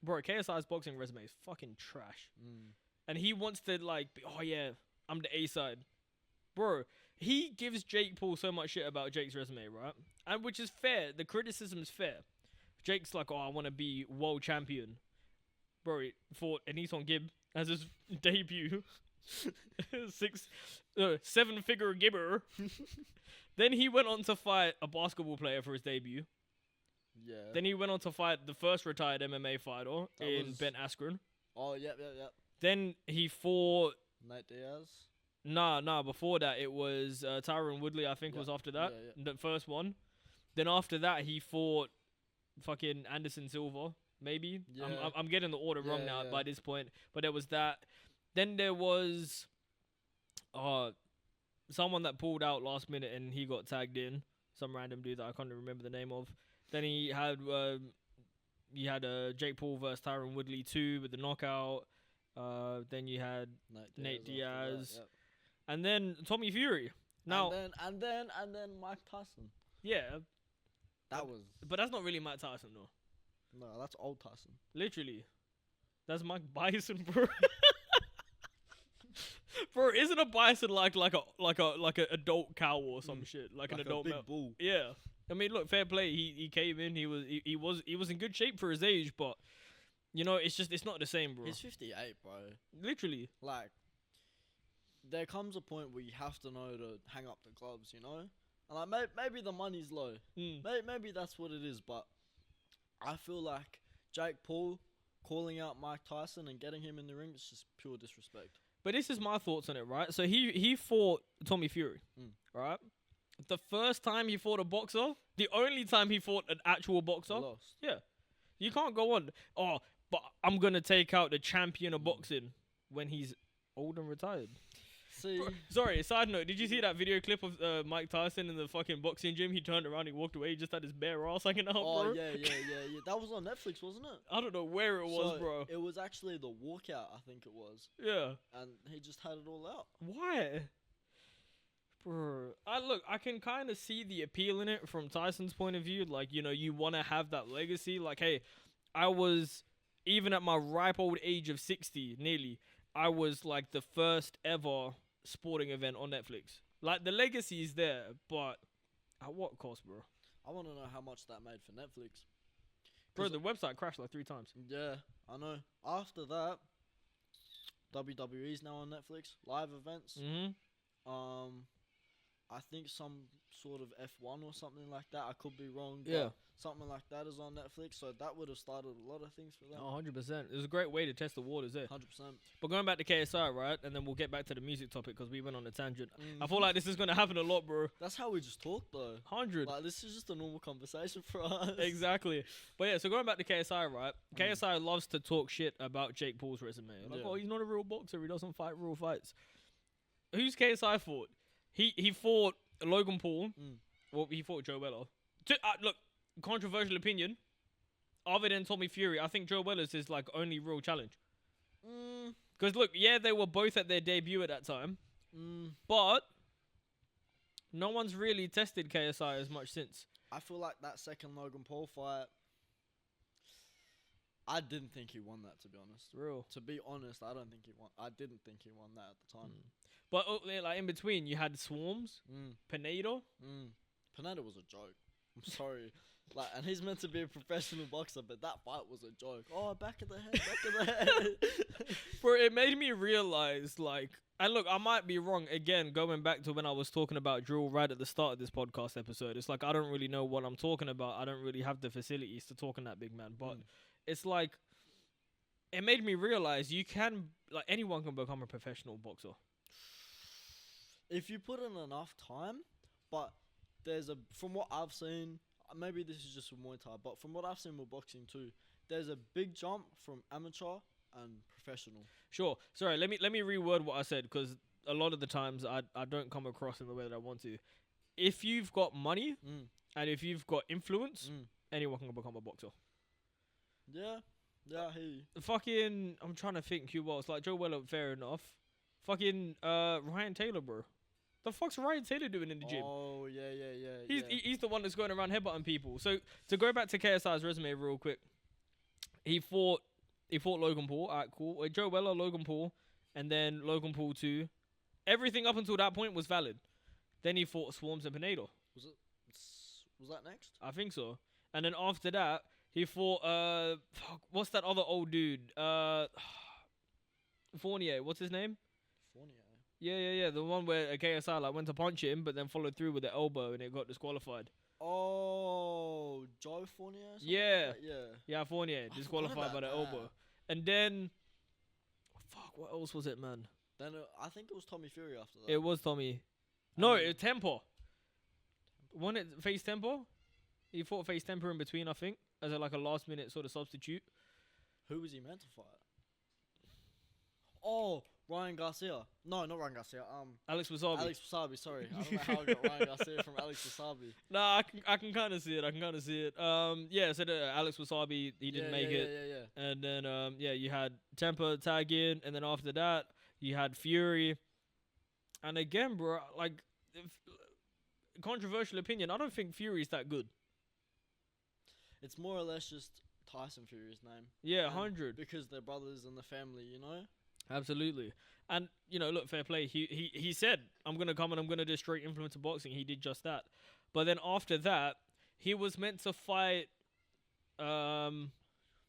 bro, KSI's boxing resume is fucking trash. And he wants to like, oh yeah, I'm the A side, bro. He gives Jake Paul so much shit about Jake's resume, right? And which is fair. The criticism's fair. Jake's like, oh, I want to be world champion, bro. He fought Anison Gibb as his debut. 7-figure gibber. Then he went on to fight a basketball player for his debut. Yeah. Then he went on to fight the first retired MMA fighter in Ben Askren. Oh, yep. Then he fought Nate Diaz. Nah. Before that, it was Tyron Woodley. I think was after that, the first one. Then after that, he fought fucking Anderson Silva. Maybe. Yeah. I'm getting the order wrong now by this point. But there was that. Then there was someone that pulled out last minute and he got tagged in. Some random dude that I can't remember the name of. Then he had Jake Paul versus Tyron Woodley 2 with the knockout. Then you had Nate Diaz. That, yep. And then Tommy Fury. Now, and then Mike Tyson. Yeah. But that's not really Mike Tyson though. No, that's old Tyson. Literally. That's Mike Bison, bro. Bro, isn't a bison like a adult cow or some shit? Like an adult big bull. Yeah. I mean, look, fair play. He came in. He was in good shape for his age, but you know, it's not the same, bro. He's 58, bro. Literally. Like, there comes a point where you have to know to hang up the gloves, you know? And like, maybe the money's low. Maybe that's what it is, but I feel like Jake Paul calling out Mike Tyson and getting him in the ring is just pure disrespect. But this is my thoughts on it, right? So he fought Tommy Fury, right? The first time he fought a boxer, the only time he fought an actual boxer, He lost. Yeah. You can't go on, but I'm going to take out the champion of boxing when he's old and retired. See, Bro, sorry, side note, did you see that video clip of Mike Tyson in the fucking boxing gym? He turned around, he walked away, he just had his bare ass hanging out, bro. yeah. That was on Netflix, wasn't it? I don't know where it was, bro. It was actually the walkout, I think it was. Yeah. And he just had it all out. Why? Bro, I can kind of see the appeal in it from Tyson's point of view. Like, you know, you want to have that legacy. Like, hey, I was, even at my ripe old age of 60, nearly, I was like the first ever sporting event on Netflix. Like, the legacy is there, but at what cost, bro? I want to know how much that made for Netflix. Bro, the website crashed like 3 times. Yeah, I know. After that, WWE's now on Netflix. Live events. I think some sort of F1 or something like that. I could be wrong. Yeah. Something like that is on Netflix. So that would have started a lot of things for them. 100%. It was a great way to test the waters there. 100%. But going back to KSI, right? And then we'll get back to the music topic because we went on a tangent. I feel like this is going to happen a lot, bro. That's how we just talk, though. 100. Like, this is just a normal conversation for us. Exactly. But yeah, so going back to KSI, right? KSI loves to talk shit about Jake Paul's resume. Like, oh, he's not a real boxer. He doesn't fight real fights. Who's KSI fought? He fought Logan Paul. Well, he fought Joe Weller. Look, controversial opinion. Other than Tommy Fury, I think Joe Weller's his like only real challenge. Because look, yeah, they were both at their debut at that time, but no one's really tested KSI as much since. I feel like that second Logan Paul fight, I didn't think he won that, to be honest. Real. To be honest, I didn't think he won that at the time. But like in between, you had Swarms, Pinedo. Pinedo was a joke. I'm sorry. Like, and he's meant to be a professional boxer, but that fight was a joke. Oh, back of the head. Bro, it made me realize, like, and look, I might be wrong. Again, going back to when I was talking about drill right at the start of this podcast episode, it's like I don't really know what I'm talking about. I don't really have the facilities to talk on that big man. But it's like, it made me realize anyone can become a professional boxer. If you put in enough time, but from what I've seen, maybe this is just with Muay Thai, but from what I've seen with boxing too, there's a big jump from amateur and professional. Sure. Sorry, let me reword what I said, because a lot of the times I don't come across in the way that I want to. If you've got money and if you've got influence, anyone can become a boxer. Yeah, I hear you. Fucking, I'm trying to think who else. Like Joe Weller, fair enough. Fucking Ryan Taylor, bro. The fuck's Ryan Taylor doing in the gym? Oh, yeah. He's the one that's going around headbutting people. So to go back to KSI's resume real quick, he fought Logan Paul. Alright, cool. Joe Weller, Logan Paul, and then Logan Paul 2. Everything up until that point was valid. Then he fought Swarms and Pinedo. Was that next? I think so. And then after that, he fought what's that other old dude? Fournier. What's his name? Fournier. Yeah. The one where KSI went to punch him, but then followed through with the elbow and it got disqualified. Oh, Joe Fournier? Yeah. Like Yeah, Fournier. Disqualified by the elbow. And then, what else was it, man? Then I think it was Tommy Fury after that. It was Tommy. No, it was Tempo. Won it face Tempo? He fought face Tempo in between, I think, as a last minute sort of substitute. Who was he meant to fight? Oh, Ryan Garcia. No, not Ryan Garcia. Alex Wasabi. Alex Wasabi. Sorry, I don't know how I got Ryan Garcia from Alex Wasabi. Nah, I can kind of see it. Yeah, so Alex Wasabi, he didn't make it. Yeah. And then you had Temper tag in, and then after that you had Fury. And again, bro, like, controversial opinion, I don't think Fury's that good. It's more or less just Tyson Fury's name. Yeah, 100. Because they're brothers in the family, you know? Absolutely. And, look, fair play. He said, I'm going to come and I'm going to destroy influencer boxing. He did just that. But then after that, he was meant to fight...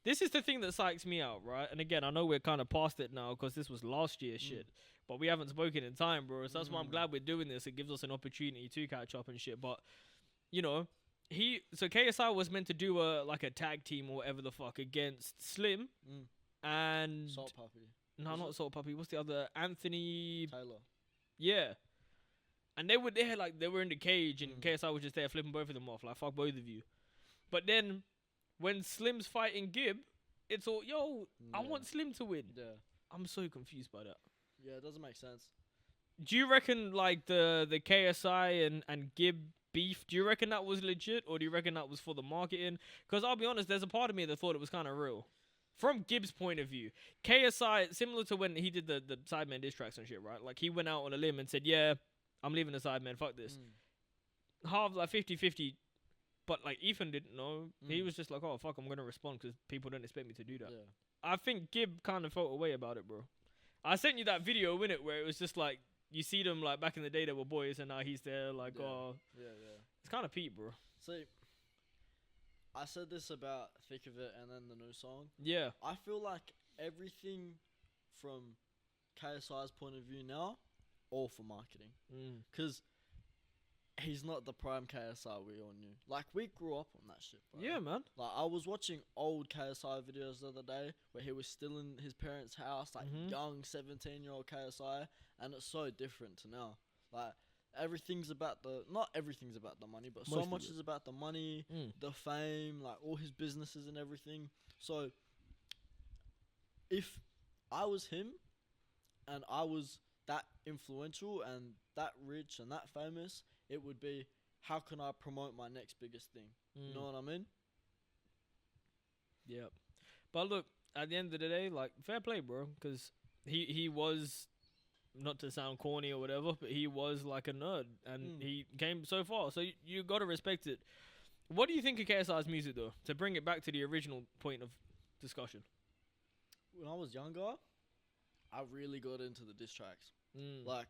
this is the thing that psychs me out, right? And again, I know we're kind of past it now because this was last year's shit. But we haven't spoken in time, bro. So that's why I'm glad we're doing this. It gives us an opportunity to catch up and shit. But, so KSI was meant to do a tag team or whatever the fuck against Slim and... Salt Puppy. No, not Salt Puppy. What's the other? Anthony Taylor. Yeah. And they were there, like, they were in the cage, and KSI was just there flipping both of them off, like, fuck both of you. But then, when Slim's fighting Gibb, it's all, I want Slim to win. Yeah. I'm so confused by that. Yeah, it doesn't make sense. Do you reckon, like, the KSI and Gibb beef, do you reckon that was legit, or do you reckon that was for the marketing? Because I'll be honest, there's a part of me that thought it was kind of real. From Gibb's point of view, KSI, similar to when he did the Sidemen diss tracks and shit, right? Like, he went out on a limb and said, yeah, I'm leaving the Sidemen, fuck this. Half, like, 50-50. But, like, Ethan didn't know. He was just like, oh, fuck, I'm going to respond because people don't expect me to do that. Yeah. I think Gibb kind of felt a way about it, bro. I sent you that video, innit, where it was just like, you see them, like, back in the day they were boys and now he's there, like, Yeah. It's kind of Pete, bro. See, I said this about Thick of It and then the new song. Yeah. I feel like everything from KSI's point of view now, all for marketing. Because he's not the prime KSI we all knew. Like, we grew up on that shit, bro. Yeah, man. Like, I was watching old KSI videos the other day where he was still in his parents' house, like, young 17-year-old KSI, and it's so different to now. Like, everything's about not everything's about the money, but so much is about the money, the fame, like, all his businesses and everything. So, if I was him and I was that influential and that rich and that famous, it would be, how can I promote my next biggest thing? You know what I mean? Yeah. But look, at the end of the day, like, fair play, bro, because he was, not to sound corny or whatever, but he was like a nerd, and he came so far, so you got to respect it. What do you think of KSI's music, though, to bring it back to the original point of discussion? When I was younger, I really got into the diss tracks. Like,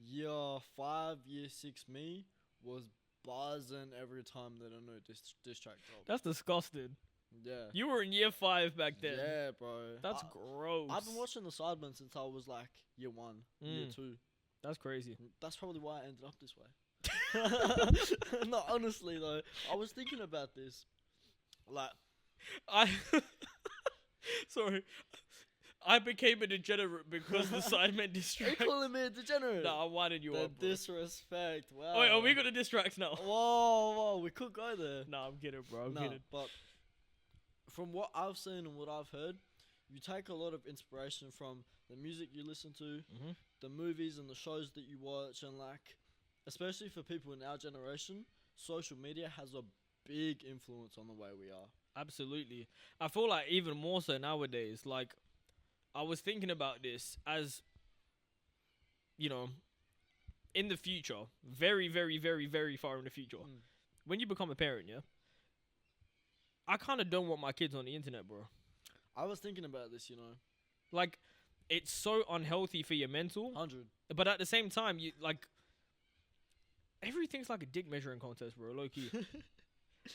year 5, year 6 me was buzzing every time that a new diss track dropped. That's disgusting. Yeah. You were in year 5 back then. Yeah, bro. That's gross. I've been watching the Sidemen since I was like year 1, year 2. That's crazy. That's probably why I ended up this way. No, honestly though, I was thinking about this. Like, sorry. I became a degenerate because the Sidemen distract. You're calling me a degenerate? Nah, I'm winding you up, bro. Disrespect. Wow. Wait, are we gonna distract now? Whoa, we could go there. Nah, I'm kidding, bro. I'm kidding. But from what I've seen and what I've heard, you take a lot of inspiration from the music you listen to, the movies and the shows that you watch, and, like, especially for people in our generation, social media has a big influence on the way we are. Absolutely. I feel like even more so nowadays, like, I was thinking about this as, in the future, very, very, very, very far in the future, when you become a parent, I kind of don't want my kids on the internet, bro. I was thinking about this, Like, it's so unhealthy for your mental. 100. But at the same time, everything's like a dick measuring contest, bro, low key.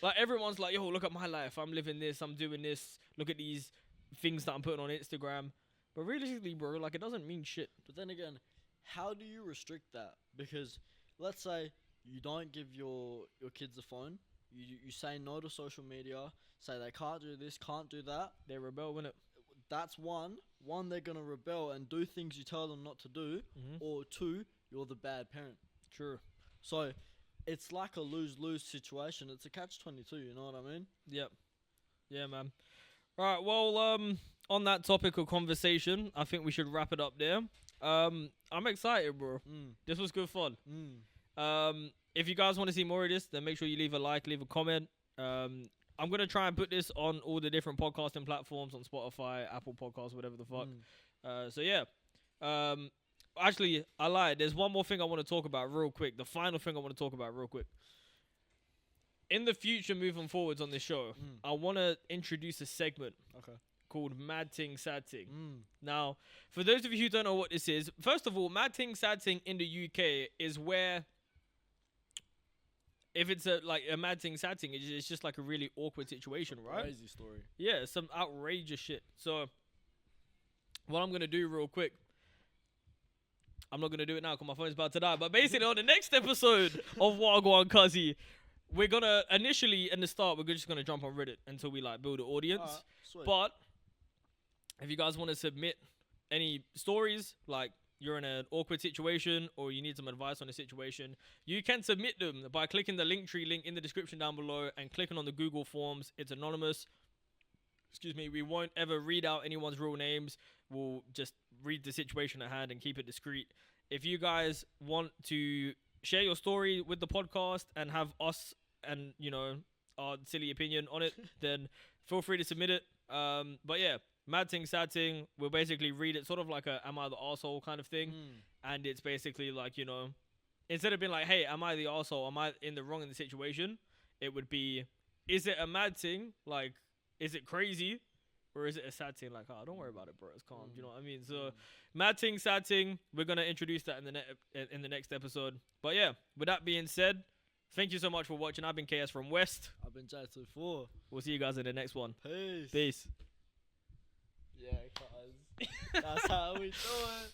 Like, everyone's like, yo, look at my life. I'm living this. I'm doing this. Look at these things that I'm putting on Instagram. But realistically, bro, like, it doesn't mean shit. But then again, how do you restrict that? Because let's say you don't give your kids a phone. You say no to social media. Say they can't do this, can't do that. They rebel, innit? That's one. One, they're going to rebel and do things you tell them not to do. Or 2, you're the bad parent. True. So, it's like a lose-lose situation. It's a catch-22, you know what I mean? Yep. Yeah, man. All right, well, on that topic of conversation, I think we should wrap it up there. I'm excited, bro. This was good fun. If you guys want to see more of this, then make sure you leave a like, leave a comment. I'm going to try and put this on all the different podcasting platforms, on Spotify, Apple Podcasts, whatever the fuck. So, yeah. Actually, I lied. There's one more thing I want to talk about real quick. The final thing I want to talk about real quick. In the future, moving forwards on this show, I want to introduce a segment called Mad Ting, Sad Ting. Now, for those of you who don't know what this is, first of all, Mad Ting, Sad Ting in the UK is where... If it's a mad thing, sad thing, it's just like a really awkward situation, right? Crazy story. Yeah, some outrageous shit. So, what I'm going to do real quick, I'm not going to do it now because my phone's about to die. But basically, on the next episode of Wagwarn Cuzzy, we're going to, initially, in the start, we're just going to jump on Reddit until we, build an audience. But, if you guys want to submit any stories, you're in an awkward situation or you need some advice on a situation, you can submit them by clicking the Linktree link in the description down below and clicking on the Google Forms. It's anonymous. Excuse me. We won't ever read out anyone's real names. We'll just read the situation at hand and keep it discreet. If you guys want to share your story with the podcast and have us and, our silly opinion on it, then feel free to submit it. But yeah. Mad Ting, Sad Ting, we'll basically read it sort of like a am I the arsehole kind of thing. And it's basically instead of being like, hey, am I the arsehole? Am I in the wrong in the situation? It would be, is it a mad thing? Is it crazy? Or is it a sad thing? Don't worry about it, bro. It's calm. Do you know what I mean? So, Mad Ting, Sad Ting, we're going to introduce that in the next episode. But yeah, with that being said, thank you so much for watching. I've been KS from West. I've been J24. We'll see you guys in the next one. Peace. Peace. Yeah, cuz. That's how we do it.